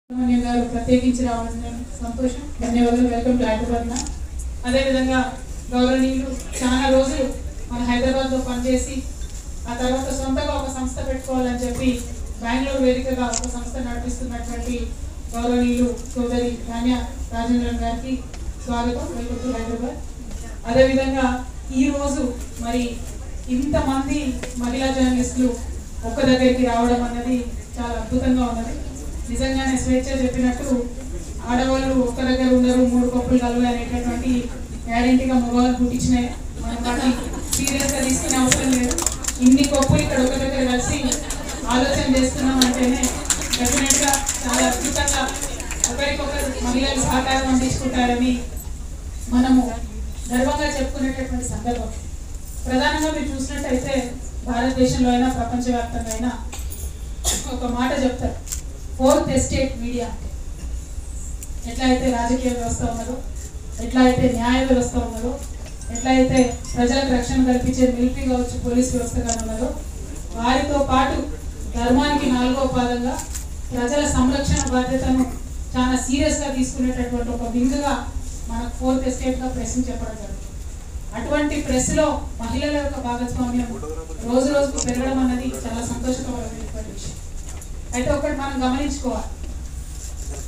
సుబ్రహ్మణ్యం గారు ప్రత్యేకించి రావడం సంతోషం. ధన్యవాదాలు. Welcome to Hyderabad. అదేవిధంగా గౌరవనీయులు చాలా రోజులు మన హైదరాబాద్లో పనిచేసి ఆ తర్వాత సొంతగా ఒక సంస్థ పెట్టుకోవాలని చెప్పి బెంగళూరు వేదికగా ఒక సంస్థ నడిపిస్తున్నటువంటి గౌరవనీయులు సోదరి ధాన్య రాజేంద్రన్ గారికి స్వాగతం. Welcome to Hyderabad. అదేవిధంగా ఈరోజు మరి ఇంతమంది మహిళా జర్నలిస్టులు ఒక్క దగ్గరికి రావడం అన్నది చాలా అద్భుతంగా ఉన్నది. నిజంగానే స్వేచ్ఛ చెప్పినట్టు ఆడవాళ్ళు ఒక్క దగ్గర ఉండరు, 3 కప్పులు కలువ అనేటటువంటి గ్యారెంటీగా మగవాళ్ళు పుట్టించినాయి. మనం వాటిని సీరియస్గా తీసుకునే అవసరం లేదు. ఇన్ని కప్పులు ఇక్కడ ఒక దగ్గర కలిసి ఆలోచన చేస్తున్నాం అంటేనే డెఫినెట్గా చాలా అద్భుతంగా ఒకరికొకరు మహిళలు సహకారం అందించుకుంటారని మనము గర్వంగా చెప్పుకునేటటువంటి సందర్భం. ప్రధానంగా మీరు చూసినట్టయితే భారతదేశంలో అయినా ప్రపంచవ్యాప్తంగా అయినా ఒక మాట చెప్తారు, 4th ఎస్టేట్ మీడియా అంటే ఎట్లా అయితే రాజకీయ వ్యవస్థ ఉన్నదో, ఎట్లా అయితే న్యాయ వ్యవస్థ ఉన్నదో, ఎట్లా అయితే ప్రజలకు రక్షణ కల్పించే మిలిటరీ కావచ్చు, పోలీస్ వ్యవస్థగా ఉన్నదో, వారితో పాటు ధర్మానికి 4వ పాదంగా ప్రజల సంరక్షణ బాధ్యతను చాలా సీరియస్గా తీసుకునేటటువంటి ఒక వింగ్గా మనకు 4th ఎస్టేట్గా ప్రెస్ని చెప్పడం జరుగుతుంది. అటువంటి ప్రెస్లో మహిళల యొక్క భాగస్వామ్యం రోజు రోజుకు పెరగడం అన్నది చాలా సంతోషకరమైనటువంటి విషయం. అయితే ఒకటి మనం గమనించుకోవాలి,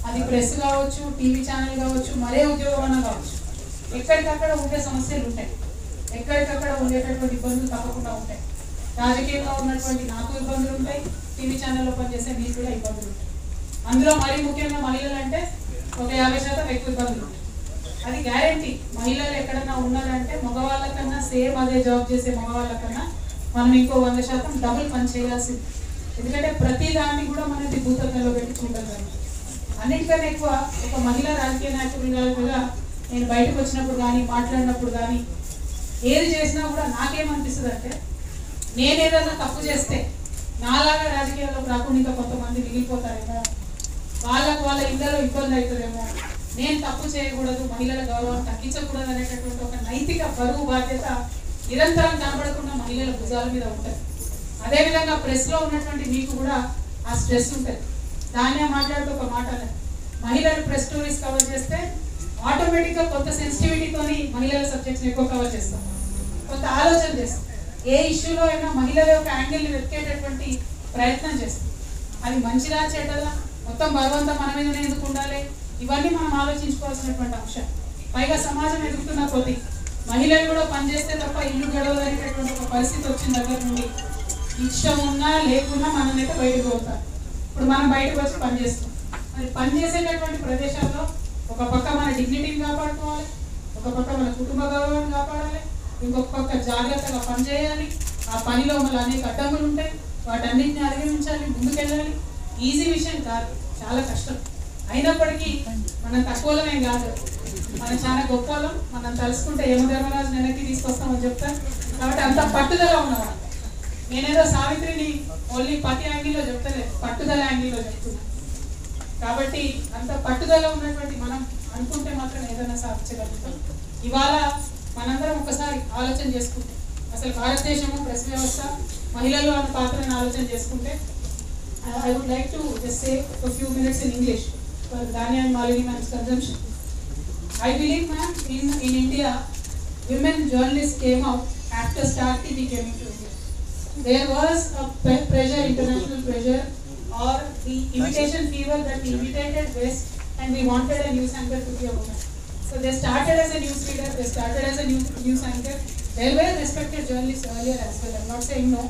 అది ప్రెస్ కావచ్చు, టీవీ ఛానల్ కావచ్చు, మరే ఉద్యోగం అన్నా కావచ్చు, ఎక్కడికక్కడ ఉండే సమస్యలు ఉంటాయి, ఎక్కడికక్కడ ఉండేటటువంటి ఇబ్బందులు తప్పకుండా ఉంటాయి. రాజకీయంలో ఉన్నటువంటి నాకు ఇబ్బందులు ఉంటాయి, టీవీ ఛానల్లో పనిచేసే మీకు కూడా ఇబ్బందులు ఉంటాయి. అందులో మరీ ముఖ్యంగా మహిళలు అంటే ఒక 50% ఎక్కువ ఇబ్బందులు ఉంటాయి. అది గ్యారెంటీ. మహిళలు ఎక్కడన్నా ఉన్నారంటే మగవాళ్ళకన్నా సేమ్ అదే జాబ్ చేసే మగవాళ్ళకన్నా మనం ఇంకో 100% డబుల్ పని చేయాల్సింది. ఎందుకంటే ప్రతి దాన్ని కూడా మనది భూతత్వంలో పెట్టి చూడగలం. అన్నిటికన్నా ఎక్కువ ఒక మహిళా రాజకీయ నాయకుడిగా నేను బయటకు వచ్చినప్పుడు కానీ మాట్లాడినప్పుడు కానీ ఏది చేసినా కూడా నాకేమనిపిస్తుంది అంటే, నేను ఏదన్నా తప్పు చేస్తే నాలాగా రాజకీయాల్లోకి రాకుండా ఇంకా కొంతమంది మిగిలిపోతారేమో, వాళ్ళ ఇళ్ళలో ఇబ్బంది అవుతుందేమో, నేను తప్పు చేయకూడదు, మహిళల గౌరవం తగ్గించకూడదు అనేటటువంటి ఒక నైతిక బరువు బాధ్యత నిరంతరం కనబడకుండా మహిళల భుజాల మీద ఉంటుంది. అదేవిధంగా ప్రెస్లో ఉన్నటువంటి మీకు కూడా ఆ స్ట్రెస్ ఉంటుంది. దాన్నే మాట్లాడుతూ ఒక మాట అన్నది, మహిళలు ప్రెస్ స్టోరీస్ కవర్ చేస్తే ఆటోమేటిక్గా కొంత సెన్సిటివిటీతోని మహిళల సబ్జెక్ట్స్ని ఎక్కువ కవర్ చేస్తాం, కొంత ఆలోచన చేస్తాం. ఏ ఇష్యూలో అయినా మహిళల యొక్క యాంగిల్ని వెతికేటటువంటి ప్రయత్నం చేస్తాం. అది మంచిదా చెడ్డదా, మొత్తం బలవంతం మన మీదనే ఎందుకు ఉండాలి, ఇవన్నీ మనం ఆలోచించుకోవాల్సినటువంటి అంశం. పైగా సమాజం ఎదుగుతున్న కొద్ది మహిళలు కూడా పనిచేస్తే తప్ప ఇల్లు గడవదనేటటువంటి ఒక పరిస్థితి వచ్చిన దగ్గర నుండి ఇష్టం ఉన్నా లేకున్నా మనమైతే బయటకు పోతాం. ఇప్పుడు మనం బయటకు వచ్చి పనిచేస్తాం. మరి పనిచేసేటటువంటి ప్రదేశాల్లో ఒక పక్క మన డిగ్నిటీని కాపాడుకోవాలి, ఒక పక్క మన కుటుంబ గౌరవాన్ని కాపాడాలి, ఇంకొక పక్క జాగ్రత్తగా పనిచేయాలి. ఆ పనిలో మళ్ళీ అనేక అడ్డంకులు ఉంటాయి, వాటన్నింటినీ అధిగమించాలి, ముందుకెళ్ళాలి. ఈజీ విషయం కాదు, చాలా కష్టం. అయినప్పటికీ మనం తక్కువలమేం కాదు, మనం చాలా గొప్పలం. మనం తలుసుకుంటే యమధర్మరాజు వెనక్కి తీసుకొస్తామని చెప్తాను. కాబట్టి అంత పట్టుదల ఉన్నవాడు. నేనేదో సావిత్రిని ఓన్లీ పతి యాంగిల్లో చెప్తలేదు, పట్టుదల యాంగిల్లో చెప్తున్నాను. కాబట్టి అంత పట్టుదల ఉన్నటువంటి మనం అనుకుంటే మాత్రం ఏదైనా సాధించగలుగుతాం. ఇవాళ మనందరం ఒకసారి ఆలోచన చేసుకుంటే, అసలు భారతదేశము ప్రెస్ వ్యవస్థ మహిళలు అన్న పాత్రను ఆలోచన చేసుకుంటే, I would like to just say a few minutes in English for Dhanya and Malini ma'am's consumption. I believe, ma'am, in India, women journalists came out after Star TV came into India. There was a pressure, international pressure, or the imitation fever that we imitated West, and we wanted a news anchor to be a woman. So they started as a news reader, they started as a news anchor. There were respected journalists earlier as well, I'm not saying no,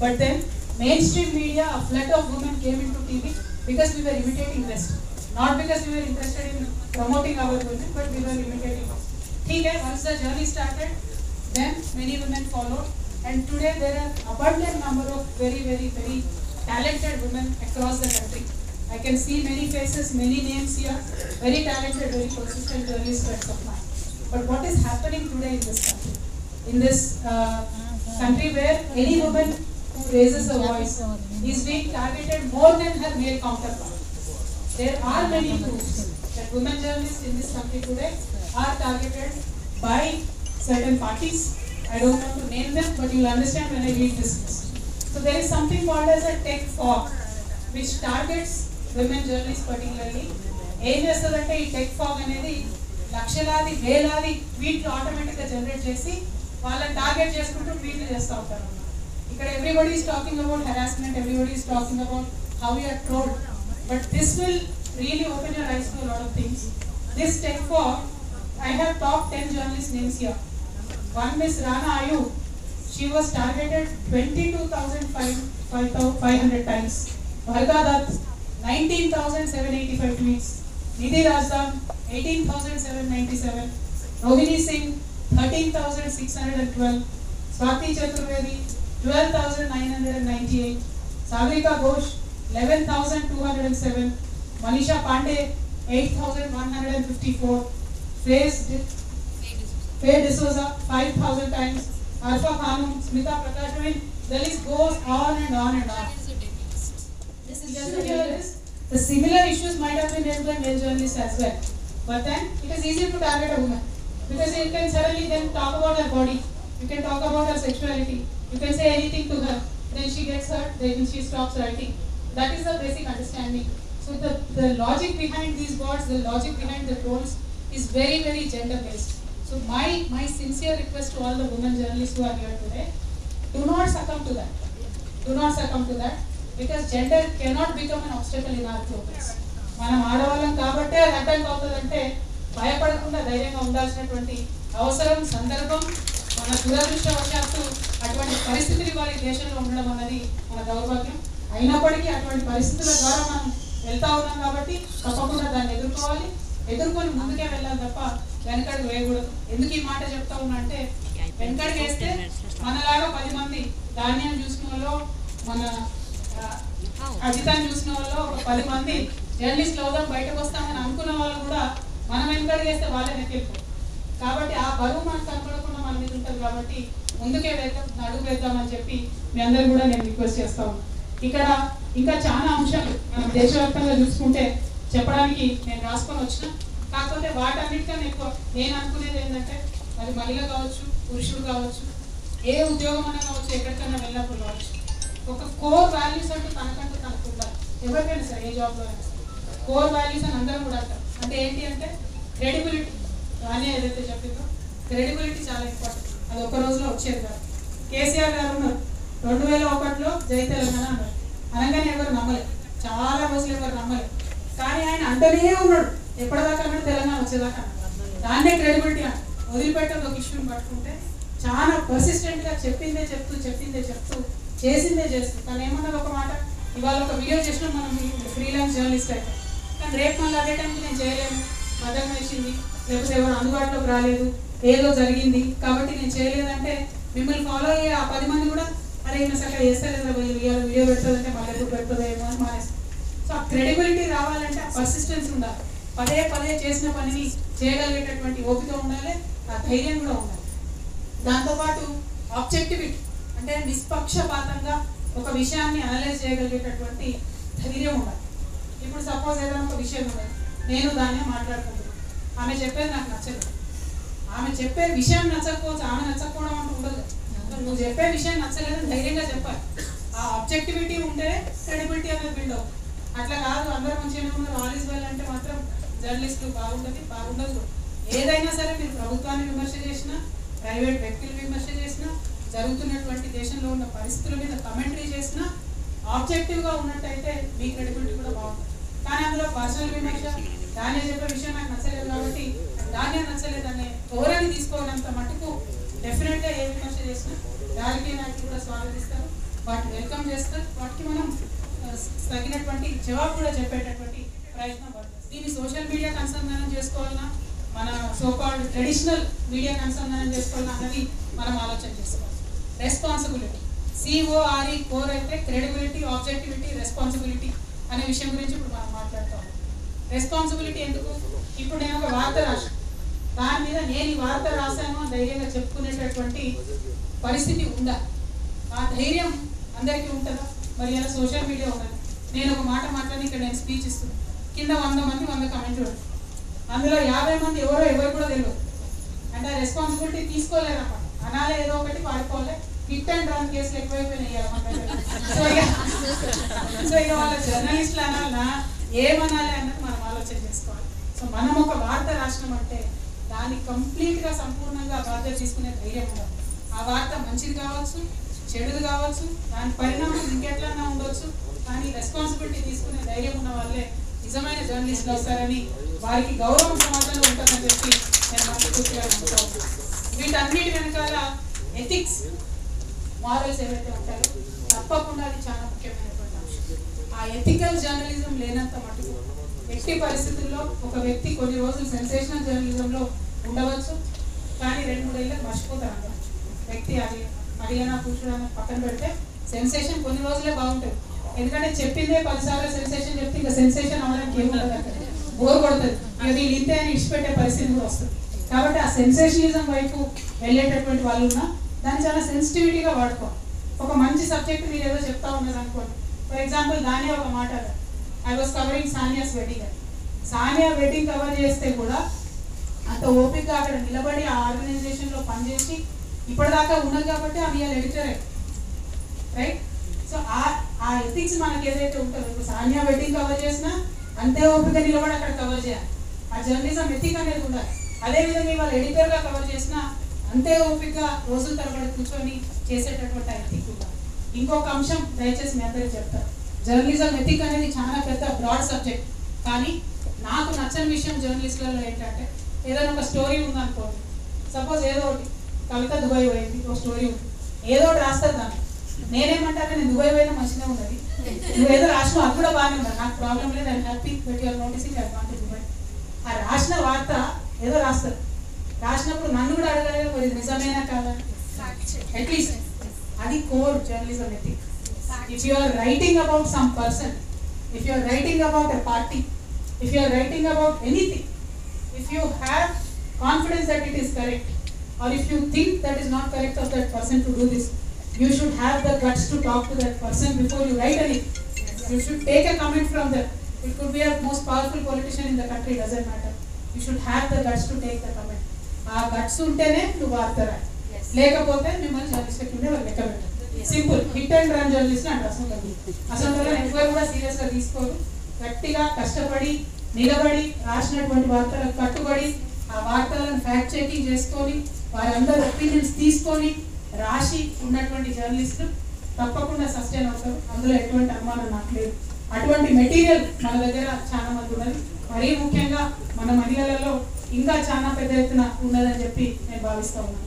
but then mainstream media, a flood of women came into TV because we were imitating West. Not because we were interested in promoting our women, but we were imitating West. Okay, once the journey started, then many women followed, and today there are abundant number of very, very, very talented women across the country. I can see many faces, many names here, very talented, very persistent journalists, friends of mine. But what is happening today in this country? In this country where any woman who raises a voice is being targeted more than her male counterpart. There are many proofs that women journalists in this country today are targeted by certain parties. I don't want to name them, but you'll understand when I read this list. So there is something called as a tech fog, which targets women journalist particularly ఏం చేస్తుందంటే ఈ tech fog అనేది లక్షలాది వేలాది ట్వీట్లు ఆటోమేటిక్గా generate చేసి వాళ్ళని టార్గెట్ చేసుకుంటూ ట్వీట్లు చేస్తూ ఉంటారు అన్నమాట. ఇక్కడ everybody is talking about harassment, everybody is talking about how you are trolled, but this will really open your eyes to a lot of things. This tech fog, I have top 10 journalist names here. One Miss Rana Ayub, she was targeted 22,500 times. Bharga Dutt, 19,785 tweets. Nidhi Rajdam, 18,797. Rohini Singh, 13,612. Swati Chaturvedi, 12,998. Sagrika Ghosh, 11,207. Manisha Pandey, 8,154. Faye D'Souza, 5,000 times. Arfa Khanum, Smita Prakash, I mean, the list goes on and on and on. This is just to hear this. The similar issues might have been raised by male journalists as well. But then it is easier to target a woman because you can suddenly then talk about her body, you can talk about her sexuality, you can say anything to her, then she gets hurt, then she stops writing. That is the basic understanding. So the logic behind these bots, the logic behind the trolls is very, very gender based. So my sincere request to all the women journalists who are here today, do not succumb to that. Do not succumb to that because gender cannot become an obstacle in our progress. మనం ఆడవాళ్ళం కాబట్టే అది అడ్డంగా అవుతుందంటే భయపడకుండా ధైర్యంగా ఉండాల్సినటువంటి అవసరం, సందర్భం, మన దురదృష్టవశాత్తు అటువంటి పరిస్థితులు వారి దేశంలో ఉండడం అన్నది మన దౌర్భాగ్యం. అయినప్పటికీ అటువంటి పరిస్థితుల ద్వారా మనం వెళ్తా ఉన్నాం కాబట్టి తప్పకుండా దాన్ని ఎదుర్కొని ముందుకే వెళ్ళాలి తప్ప వెనకడుగు వేయకూడదు. ఎందుకు ఈ మాట చెప్తా ఉన్నా అంటే వెనకడుగు వేస్తే మనలాగా 10 మంది ధాన్యాన్ని చూసిన వాళ్ళు, మన అజితాన్ని చూసిన వాళ్ళు, ఒక 10 మంది జర్నలిస్టులు అవుదాం బయటకు వస్తామని అనుకున్న వాళ్ళు కూడా మనం వెనకడుగు వేస్తే వాళ్ళే నెక్కెళ్ళిపోతారు. కాబట్టి ఆ బరువు మనకు కనపడకుండా మన మీద ఉంటుంది కాబట్టి ముందుకే అడుగు వేద్దామని చెప్పి మీ అందరూ కూడా నేను రిక్వెస్ట్ చేస్తా ఉన్నాను. ఇక్కడ ఇంకా చాలా అంశాలు మనం దేశవ్యాప్తంగా చూసుకుంటే చెప్పడానికి నేను రాసుకొని వచ్చిన, కాకపోతే వాటన్నిటికన్నా ఎక్కువ నేను అనుకునేది ఏంటంటే అది మహిళ కావచ్చు, పురుషుడు కావచ్చు, ఏ ఉద్యోగం అన్నా కావచ్చు, ఎక్కడికైనా వెళ్ళినప్పుడు కావచ్చు, ఒక కోర్ వాల్యూస్ అంటూ తనకంటూ తనకు ఉండాలి. ఎవరికైనా సరే ఏ జాబ్లో అయినా సరే కోర్ వాల్యూస్ అని అందరం కూడా అంటారు. అంటే ఏంటి అంటే క్రెడిబిలిటీ. కానీ ఏదైతే చెప్పిందో క్రెడిబిలిటీ చాలా ఇంపార్టెంట్. అది ఒక రోజులో వచ్చేది కాదు. కేసీఆర్ గారు ఉన్నారు 2001లో జై తెలంగాణ అన్నారు. అనగానే ఎవరు నమ్మలేదు, చాలా రోజులు ఎవరు నమ్మలేదు. కానీ ఆయన అంటనే ఉన్నాడు, ఎప్పటిదాకా అన్నాడు, తెలంగాణ వచ్చేదాకా అన్నాడు. దాన్నే క్రెడిబిలిటీ అంట. వదిలిపెట్టదు ఒక ఇష్యూని పట్టుకుంటే చాలా పర్సిస్టెంట్గా చెప్పిందే చెప్తూ చేసిందే చేస్తూ తను ఏమన్నది ఒక మాట, ఇవాళ ఒక వీడియో చేసినా మనం ఫ్రీలాన్స్ జర్నలిస్ట్ అయితే, కానీ రేపు మళ్ళీ అదే టైంకి నేను చేయలేను, మదం వేసింది, లేకపోతే ఎవరు అందుబాటులోకి రాలేదు, ఏదో జరిగింది కాబట్టి నేను చేయలేదంటే మిమ్మల్ని ఫాలో అయ్యే ఆ 10 మంది కూడా అరే ఈయన సరిగ్గా చేస్తలేదు, వీడియో పెడుతుందంటే మళ్ళీ ఎప్పుడు పెడుతుందేమో అని మానేస్తారు. సో ఆ క్రెడిబిలిటీ రావాలంటే ఆ పర్సిస్టెన్స్ ఉండాలి. పదే చేసిన పనిని చేయగలిగేటటువంటి ఓపిక ఉండాలి, ఆ ధైర్యం కూడా ఉండాలి. దాంతోపాటు ఆబ్జెక్టివిటీ అంటే నిష్పక్షపాతంగా ఒక విషయాన్ని అనలైజ్ చేయగలిగేటటువంటి ధైర్యం ఉండాలి. ఇప్పుడు సపోజ్ ఏదైనా ఒక విషయం ఉన్నది, నేను దాన్ని మాట్లాడుకుంటున్నాను, ఆమె చెప్పేది నాకు నచ్చలేదు, ఆమె చెప్పే విషయం నచ్చకపోవచ్చు, ఆమె నచ్చకపోవడం అంటూ ఉండదు. నువ్వు చెప్పే విషయం నచ్చలేదని ధైర్యంగా చెప్పాలి. ఆ ఆబ్జెక్టివిటీ ఉంటే క్రెడిబిలిటీ అనేది బిల్డ్ అవుతుంది. అట్లా కాదు అందరూ మంచిగానే ఉన్నారు ఆల్ ఈజ్ వెల్ అంటే మాత్రం జర్నలిస్టులు బాగుండదు. ఏదైనా సరే మీరు ప్రభుత్వాన్ని విమర్శ చేసినా, ప్రైవేట్ వ్యక్తులు విమర్శ చేసినా, జరుగుతున్నటువంటి దేశంలో ఉన్న పరిస్థితుల మీద కమెంటరీ చేసినా ఆబ్జెక్టివ్గా ఉన్నట్టయితే మీ క్రెడిబిలిటీ కూడా బాగుంటుంది. కానీ అందులో పర్సనల్ విమర్శ, దాన్ని చెప్పే విషయం నాకు నచ్చలేదు కాబట్టి దాన్నే నచ్చలేదనే ధోరణి తీసుకోవాలంత మటుకు డెఫినెట్గా ఏ విమర్శ చేసినా దానికి నాకు కూడా స్వాగతిస్తారు, వాటిని వెల్కమ్ చేస్తారు, వాటికి మనం తగినటువంటి జవాబు కూడా చెప్పేటటువంటి ప్రయత్నం పడుతుంది. దీన్ని సోషల్ మీడియాకి అనుసంధానం చేసుకోవాలన్నా, మన సోకాల్డ్ ట్రెడిషనల్ మీడియాకి అనుసంధానం చేసుకోవాలన్నా అన్నది మనం ఆలోచన చేసుకోవాలి. రెస్పాన్సిబిలిటీ CORE కోర్ అయితే క్రెడిబిలిటీ, ఆబ్జెక్టివిటీ, రెస్పాన్సిబిలిటీ అనే విషయం గురించి ఇప్పుడు మనం మాట్లాడుతాం. రెస్పాన్సిబిలిటీ ఎందుకు? ఇప్పుడు నేను ఒక వార్త రాశాను, దాని మీద నేను ఈ వార్త రాశాను ధైర్యంగా చెప్పుకునేటటువంటి పరిస్థితి ఉందా? ఆ ధైర్యం అందరికీ ఉంటుందా? మరి ఇలా సోషల్ మీడియా ఉన్నది, నేను ఒక మాట మాట్లాడి ఇక్కడ నేను స్పీచ్ ఇస్తున్నాను, కింద 100 మంది 100 కమెంట్లు ఉంటాయి, అందులో 50 మంది ఎవరు కూడా తెలియదు అంటే ఆ రెస్పాన్సిబిలిటీ తీసుకోలేరన్నమాట. అనాలే ఏదో ఒకటి పాడుకోవాలి, హిట్ అండ్ రన్ కేసులు ఎక్కువైపోయినాయి. సో ఇక వాళ్ళ జర్నలిస్టులు అనాలన్నా ఏమనాలి అన్నది మనం ఆలోచన చేసుకోవాలి. సో మనం ఒక వార్త రాసినాం అంటే దాన్ని కంప్లీట్గా సంపూర్ణంగా బాధ్యత తీసుకునే ధైర్యం ఉండాలి. ఆ వార్త మంచిది కావచ్చు, చెడుది కావచ్చు, దాని పరిణామం ఇంకెట్లన్నా ఉండొచ్చు, కానీ రెస్పాన్సిబిలిటీ తీసుకునే ధైర్యం ఉన్న వాళ్ళే నిజమైన జర్నలిస్టులు వస్తారని, వారికి గౌరవం సమాజంలో ఉంటుందని చెప్పి నేను మనస్ఫూర్తిగా నమ్ముతాను. వీటన్నిటి వెనకాల ఎథిక్స్, మారల్స్ ఏవైతే ఉంటాయో తప్పకుండా అది చాలా ముఖ్యమైనటువంటి అంశం. ఆ ఎథికల్ జర్నలిజం లేనంత మటుకు ఎట్టి పరిస్థితుల్లో ఒక వ్యక్తి కొన్ని రోజులు సెన్సేషనల్ జర్నలిజంలో ఉండవచ్చు, కానీ 2-3 ఏళ్ళకి మర్చిపోతారు అందరూ. వ్యక్తి అది మహిళనా పురుషుడైనా పక్కన పెడితే సెన్సేషన్ కొన్ని రోజులే బాగుంటుంది. ఎందుకంటే చెప్పిందే 10 సార్లు సెన్సేషన్ చెప్తే ఇంకా సెన్సేషన్ అవ్వడానికి ఏముండదు, అక్కడ బోర్ కొడుతుంది, ఇది ఇంతే అని ఇచ్చిపెట్టే పరిస్థితి కూడా వస్తుంది. కాబట్టి ఆ సెన్సేషనలిజం వైపు వెళ్ళేటటువంటి వాళ్ళు ఉన్నా దాన్ని చాలా సెన్సిటివిటీగా వాడుకోవాలి. ఒక మంచి సబ్జెక్ట్ మీరు ఏదో చెప్తా ఉన్నారు అనుకోండి, ఫర్ ఎగ్జాంపుల్ దానే ఒక మాట, ఐ వాజ్ కవరింగ్ సానియాస్ వెడ్డింగ్ అని. సానియా వెడ్డింగ్ కవర్ చేస్తే కూడా అంత ఓపికగా అక్కడ నిలబడి ఆ ఆర్గనైజేషన్లో పనిచేసి ఇప్పటిదాకా ఉన్నది కాబట్టి ఆమె ఎడిటర్ రైట్. సో ఆ ఎథిక్స్ మనకి ఏదైతే ఉంటుందో, ఇప్పుడు సానియా వెడ్డింగ్ కవర్ చేసినా అంతే ఓపిక నిలబడి అక్కడ కవర్ చేయాలి. ఆ జర్నలిజం ఎథిక్ అనేది ఉండాలి. అదేవిధంగా ఇవాళ ఎడిటర్గా కవర్ చేసినా అంతే ఓపికగా రోజుల తరబడి కూర్చొని చేసేటటువంటి ఎథిక్ ఉండాలి. ఇంకొక అంశం దయచేసి మీ అందరికీ చెప్తారు, జర్నలిజం ఎథిక్ అనేది చాలా పెద్ద బ్రాడ్ సబ్జెక్ట్. కానీ నాకు నచ్చని విషయం జర్నలిస్టులలో ఏంటంటే, ఏదైనా ఒక స్టోరీ ఉందనుకోండి, సపోజ్ ఏదో ఒకటి కవిత దుబాయ్ పోయింది, ఒక స్టోరీ ఉంది, ఏదో ఒకటి రాస్తారు దాన్ని. నేనేమంటాను, నేను దుబాయ్ పోయినా మంచిగా ఉన్నది, నువ్వు ఏదో రాసినా అది కూడా బాగానే ఉన్నది, నాకు ప్రాబ్లం లేదు, I happy but you are noticing I want to Dubai. ఆ రాసిన వార్త ఏదో రాస్తారు, రాసినప్పుడు నన్ను కూడా అడగలేదు మరి నిజమేనా కాదా, అట్లీస్ట్ అది core journalism ethic. If you are writing about some person, if you are writing about a party, if you are writing about anything, if you have confidence that it is correct, or if you think that is not correct of that person to do this, you should have the guts to talk to that person before you write anything. You should take a comment from them. It could be a most powerful politician in the country, doesn't matter. You should have the guts to take the comment. ఆ guts ఉంటేనే నువ్వు వార్త రాయి, లేకపోతే మిమ్మల్ని journalist కింద వాళ్ళు లెక్క పెట్టారు. Simple hit and run journalist అంటారు. అసలు ఎవరు కూడా సీరియస్గా తీసుకోరు. గట్టిగా కష్టపడి నిలబడి రాసినటువంటి వార్తలకు కట్టుబడి ఆ వార్తలను ఫ్యాక్ట్ చెకింగ్ చేసుకొని వారందరూ ఒపీనియన్స్ తీసుకొని రాసి ఉన్నటువంటి జర్నలిస్టులు తప్పకుండా సస్టైన్ అవుతారు, అందులో ఎటువంటి అనుమానం నాకు లేదు. అటువంటి మెటీరియల్ మన దగ్గర చాలా మంది ఉన్నది, మరీ ముఖ్యంగా మన మహిళలలో ఇంకా చాలా పెద్ద ఎత్తున ఉన్నదని చెప్పి నేను భావిస్తూ ఉన్నాను.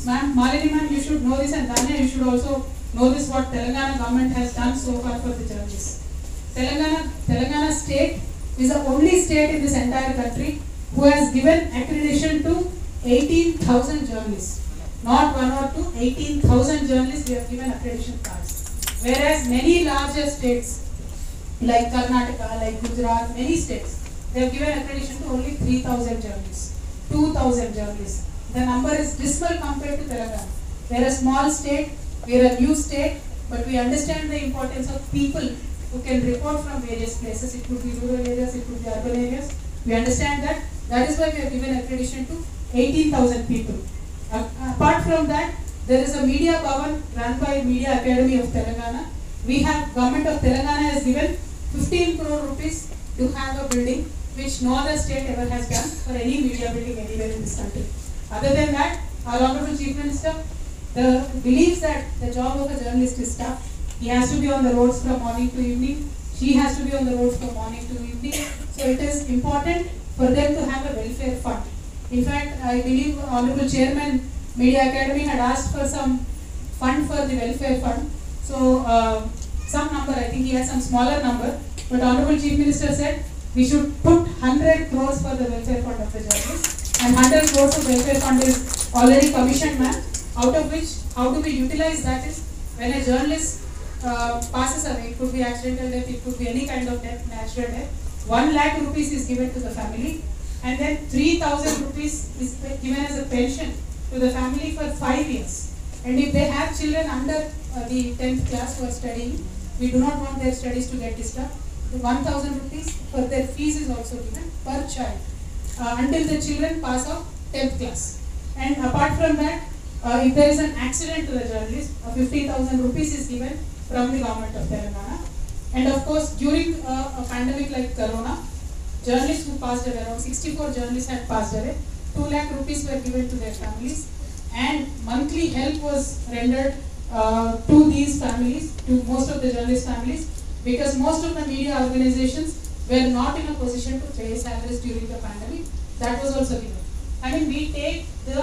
Ma'am, Malini ma'am, you should know this, and Danya, you should also know this, what Telangana government has done so far for the journalists. Telangana state is the only state in this entire country who has given accreditation to 18,000 journalists. Not one or two, 18,000 journalists we have given accreditation cards. Whereas many larger states like Karnataka, like Gujarat, many states, they have given accreditation to only 3,000 journalists, 2,000 journalists. The number is dismal compared to Telangana. We are a small state, we are a new state, but we understand the importance of people who can report from various places. It could be rural areas, it could be urban areas. We understand that. That is why we have given accreditation to 18,000 people. Apart from that, there is a media bhavan run by Media Academy of Telangana. We have government of Telangana has given 15 crore rupees to have a building, which no other state ever has done for any media building anywhere in this country. Other than that, our Honorable Chief Minister believes that the job of a journalist is tough. He has to be on the roads from morning to evening. She has to be on the roads from morning to evening. So it is important for them to have a welfare fund. In fact, I believe Honorable Chairman Media Academy had asked for some fund for the welfare fund. So some number, I think he has some smaller number, but Honorable Chief Minister said we should put 100 crores for the welfare fund of the journalists. And 100 crores of welfare fund is already commissioned, ma'am. Out of which, how do we utilize that is, when a journalist passes away, it could be accidental death, it could be any kind of death, natural death, 1 lakh rupees is given to the family, and then 3,000 rupees is given as a pension to the family for 5 years. And if they have children under the 10th class who are studying, we do not want their studies to get disturbed. 1,000 rupees for their fees is also given per child. Until the children pass out 10th class. And apart from that, if there is an accident to the journalist, 50,000 rupees is given from the government of Telangana. And of course, during a pandemic like Corona, journalists who passed away, around 64 journalists had passed away. 2 lakh rupees were given to their families, and monthly help was rendered to these families, to most of the journalist families, because most of the media organizations were not in a position to pay salaries during the pandemic. That was also given. I mean, we take the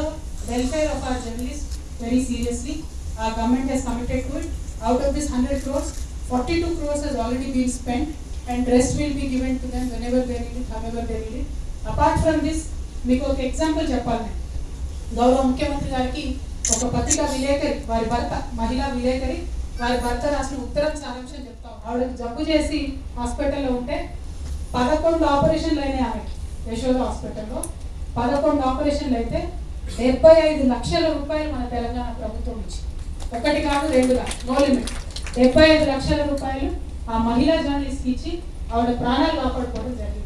welfare of our journalists very seriously. Our government has committed to it. Out of this 100 crores, 42 crores has already been spent, and rest will be given to them whenever they need it, however they need it. Apart from this, మీకు ఒక example చెప్పాలి. గౌరవ ముఖ్యమంత్రి గారికి ఒక పత్రికా విలేకరి, వారి భర్త మహిళా విలేకరి, వారి భర్త రాసిన ఉత్తరం సారాంశం చెప్తాం. ఆవిడకి జబ్బు చేసి హాస్పిటల్లో ఉంటే 11 ఆపరేషన్లు అయినాయి ఆమెకి. యశోద హాస్పిటల్లో 11 ఆపరేషన్లు అయితే 75 లక్షల రూపాయలు మన తెలంగాణ ప్రభుత్వం ఇచ్చి, ఒకటి కాదు రెండు కాదు, నో లిమిట్, 75 లక్షల రూపాయలు ఆ మహిళా జర్నలిస్ట్ ఇచ్చి ఆవిడ ప్రాణాలు కాపాడుకోవడం జరిగింది.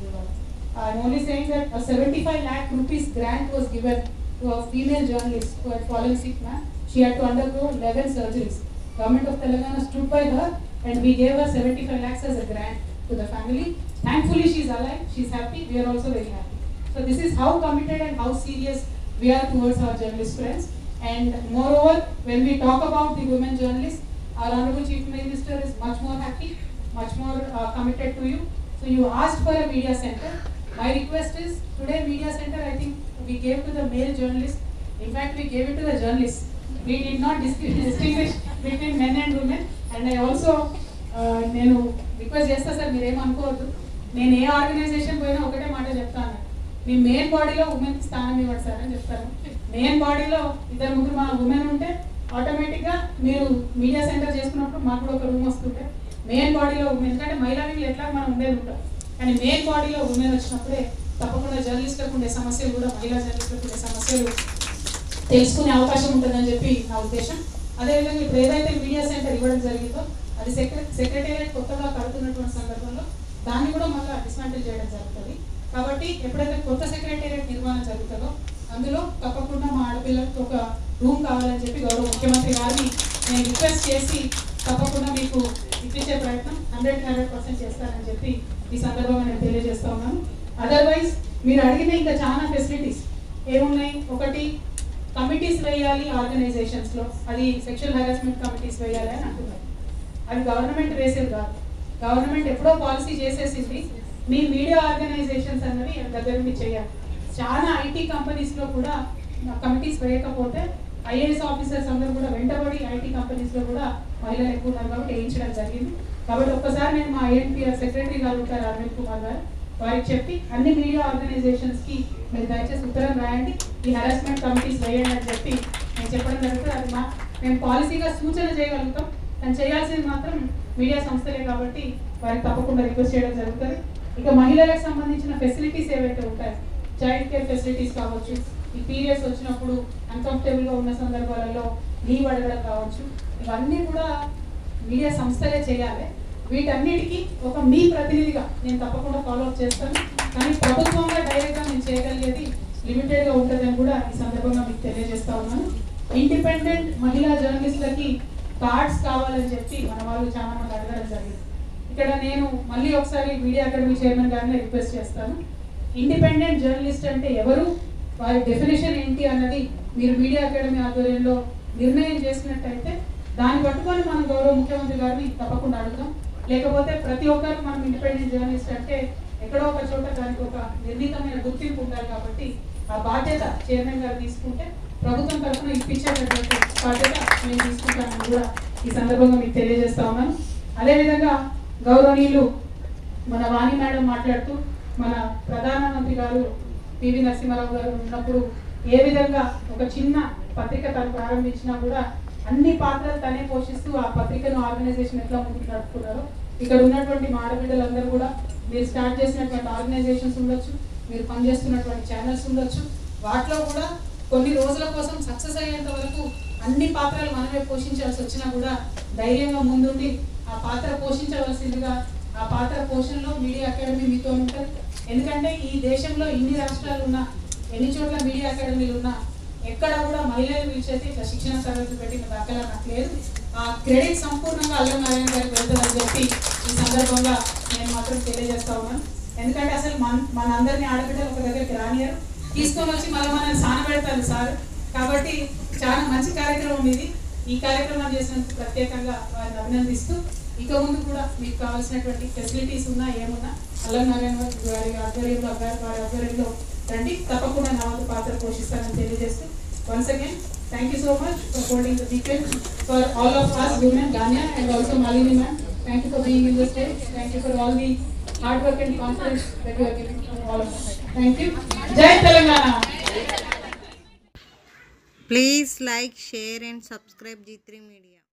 I'm only saying that a 75 lakh rupees grant was given to a female journalist who had fallen sick. She had to undergo 11 surgeries. Government of Telangana stood by her, and we gave her 75 lakhs as a grant to the family. Thankfully, she's alive, she's happy, we are also very happy. So this is how committed and how serious we are towards our journalist friends. And moreover, when we talk about the women journalists, our Honorable Chief Minister is much more happy, much more committed to you. So you asked for a media center. My request is, today media center I think we gave to the male journalists. In fact, we gave it to the journalists. We did not distinguish between men and women. And I also నేను request చేస్తా sir, మీరేం అనుకోవద్దు. నేను ఏ organisation పోయినా ఒకటే మాట చెప్తాను, మీ main బాడీలో ఉమెన్కి స్థానం ఇవ్వండి సార్ అని చెప్తాను. మెయిన్ బాడీలో 2-3 మా ఉమెన్ ఉంటే ఆటోమేటిక్గా మీరు మీడియా సెంటర్ చేసుకున్నప్పుడు మాకు కూడా ఒక రూమ్ వస్తుంటే మెయిన్ బాడీలో ఉమెన్, ఎందుకంటే మహిళా వింగ్లు ఎట్లా మనం ఉండేది ఉంటాం, కానీ మెయిన్ బాడీలో ఉమెన్ వచ్చినప్పుడే తప్పకుండా జర్నలిస్టులకు ఉండే సమస్యలు కూడా మహిళా జర్నలిస్టులకు ఉండే సమస్యలు తెలుసుకునే అవకాశం ఉంటుందని చెప్పి నా ఉద్దేశం. అదేవిధంగా ఇప్పుడు ఏదైతే మీడియా సెంటర్ ఇవ్వడం జరిగిందో అది సెక్రటేరియట్ కొత్తగా కడుతున్నటువంటి సందర్భంలో దాన్ని కూడా మళ్ళీ డిస్మాంటిల్ చేయడం జరుగుతుంది. కాబట్టి ఎప్పుడైతే కొత్త సెక్రటేరియట్ నిర్మాణం జరుగుతుందో అందులో తప్పకుండా మా ఆడపిల్లలకు ఒక రూమ్ కావాలని చెప్పి గౌరవ ముఖ్యమంత్రి గారిని నేను రిక్వెస్ట్ చేసి తప్పకుండా మీకు ఇప్పించే ప్రయత్నం 100% చేస్తానని చెప్పి ఈ సందర్భంగా నేను తెలియజేస్తా ఉన్నాను. అదర్వైజ్ మీరు అడిగిన ఇంకా చాలా ఫెసిలిటీస్ ఏమున్నాయి, ఒకటి కమిటీస్ వేయాలి ఆర్గనైజేషన్స్లో, అది సెక్షువల్ హెరాస్మెంట్ కమిటీస్ వేయాలి అని అంటున్నారు. అది గవర్నమెంట్ వేసేది కాదు, గవర్నమెంట్ ఎప్పుడో పాలసీ చేసేసింది. మీ మీడియా ఆర్గనైజేషన్స్ అన్నవి దగ్గర నుండి చేయాలి. చాలా ఐటీ కంపెనీస్లో కూడా కమిటీస్ వేయకపోతే ఐఏఎస్ ఆఫీసర్స్ అందరూ కూడా వెంటబడి ఐటీ కంపెనీస్లో కూడా మహిళలు ఎక్కువ ఉన్నారు కాబట్టి వేయించడం జరిగింది. కాబట్టి ఒక్కసారి నేను మా ఐఎన్పిఆర్ సెక్రటరీ గారు ఉంటారు అరవింద్ కుమార్ గారు, వారికి చెప్పి అన్ని మీడియా ఆర్గనైజేషన్స్కి మీరు దయచేసి ఉత్తరం రాయండి, ఈ హెరాస్మెంట్ కమిటీస్ వేయండి అని చెప్పి నేను చెప్పడం జరుగుతుంది. అది మేము పాలసీగా సూచన చేయగలుగుతాం, కానీ చేయాల్సింది మాత్రం మీడియా సంస్థలే కాబట్టి వారికి తప్పకుండా రిక్వెస్ట్ చేయడం జరుగుతుంది. ఇక మహిళలకు సంబంధించిన ఫెసిలిటీస్ ఏవైతే ఉంటాయో, చైల్డ్ కేర్ ఫెసిలిటీస్ కావచ్చు, ఈ పీరియడ్స్ వచ్చినప్పుడు అన్కంఫర్టబుల్గా ఉన్న సందర్భాలలో లీవ్ అడగడం కావచ్చు, ఇవన్నీ కూడా మీడియా సంస్థలే చేయాలి. వీటన్నిటికీ ఒక మీ ప్రతినిధిగా నేను తప్పకుండా ఫాలోఅప్ చేస్తాను, కానీ ప్రభుత్వంగా డైరెక్ట్గా నేను చేయగలిగేది లిమిటెడ్గా ఉంటుందని కూడా ఈ సందర్భంగా మీకు తెలియజేస్తా ఉన్నాను. ఇండిపెండెంట్ మహిళా జర్నలిస్టులకి కార్డ్స్ కావాలని చెప్పి మన వాళ్ళు చాలా మంది అడగడం జరిగింది. ఇక్కడ నేను మళ్ళీ ఒకసారి మీడియా అకాడమీ చైర్మన్ గారిని రిక్వెస్ట్ చేస్తాను, ఇండిపెండెంట్ జర్నలిస్ట్ అంటే ఎవరు, వారి డెఫినేషన్ ఏంటి అన్నది మీరు మీడియా అకాడమీ ఆధ్వర్యంలో నిర్ణయం చేసినట్టయితే దాన్ని పట్టుకొని మనం గౌరవ ముఖ్యమంత్రి గారిని తప్పకుండా అడుగుతాం. లేకపోతే ప్రతి ఒక్కరు మనం ఇండిపెండెంట్ జర్నలిస్ట్ అంటే ఎక్కడో ఒక చోట దానికి ఒక నిర్ణీతమైన గుర్తింపు ఉండాలి. కాబట్టి ఆ బాధ్యత చైర్మన్ గారు తీసుకుంటే ప్రభుత్వం తరఫున ఇప్పించేటటువంటి బాధ్యత నేను తీసుకుంటానని కూడా ఈ సందర్భంగా మీకు తెలియజేస్తా ఉన్నాను. అదేవిధంగా గౌరవనీయులు మన వాణి మేడం మాట్లాడుతూ మన ప్రధానమంత్రి గారు పివి నరసింహారావు గారు ఉన్నప్పుడు ఏ విధంగా ఒక చిన్న పత్రిక తను ప్రారంభించినా కూడా అన్ని పాత్రలు తనే పోషిస్తూ ఆ పత్రికను ఆర్గనైజేషన్ ఎట్లా ముందుకు నడుపుకున్నారో, ఇక్కడ ఉన్నటువంటి మా ఆడబిడ్డలందరూ కూడా మీరు స్టార్ట్ చేసినటువంటి ఆర్గనైజేషన్స్ ఉండొచ్చు, మీరు పనిచేస్తున్నటువంటి ఛానల్స్ ఉండొచ్చు, వాటిలో కూడా కొన్ని రోజుల కోసం సక్సెస్ అయ్యేంత వరకు అన్ని పాత్రలు మనమే పోషించాల్సి వచ్చినా కూడా ధైర్యంగా ముందుండి ఆ పాత్ర పోషించవలసిందిగా, ఆ పాత్ర పోషణలో మీడియా అకాడమీ మీతో ఉంటుంది. ఎందుకంటే ఈ దేశంలో ఇన్ని రాష్ట్రాలు ఉన్నా, ఎన్ని చోట్ల మీడియా అకాడమీలు ఉన్నా, ఎక్కడ కూడా మహిళలు పిలిచేసి ఇట్లా శిక్షణ తరగతి పెట్టిన దాఖలా నాకు లేదు. ఆ క్రెడిట్ సంపూర్ణంగా అల్లం నారాయణ గారికి వెళ్తుందని చెప్పి ఈ సందర్భంగా నేను మాత్రం తెలియజేస్తా ఉన్నాను. ఎందుకంటే అసలు మనందరినీ ఆడబిడ్డలు ఒక దగ్గరికి రానియరు, తీసుకొని వచ్చి మళ్ళీ మనల్ని సానబెడతారు సార్. కాబట్టి చాలా మంచి కార్యక్రమం ఇది. ఈ కార్యక్రమం చేసినందుకు ప్రత్యేకంగా వారిని అభినందిస్తూ, ఇక ముందు కూడా మీకు కావాల్సినటువంటి ఫెసిలిటీస్ ఉన్నా ఏమున్నా అల్లనారాయణ గారి ఆధ్వర్యంలో వారి ఆధ్వర్యంలో రండి, తప్పకుండా నా వంతు పాత్ర పోషిస్తానని తెలియజేస్తూ, once again thank you so much for holding the weekend for all of us women, Ganya and also Malini ma'am. Thank you for being in the stage. Thank you for all the hard work and confidence that you are giving to all of us. Thank you. Jai Telangana. Please like, share and subscribe G3 Media.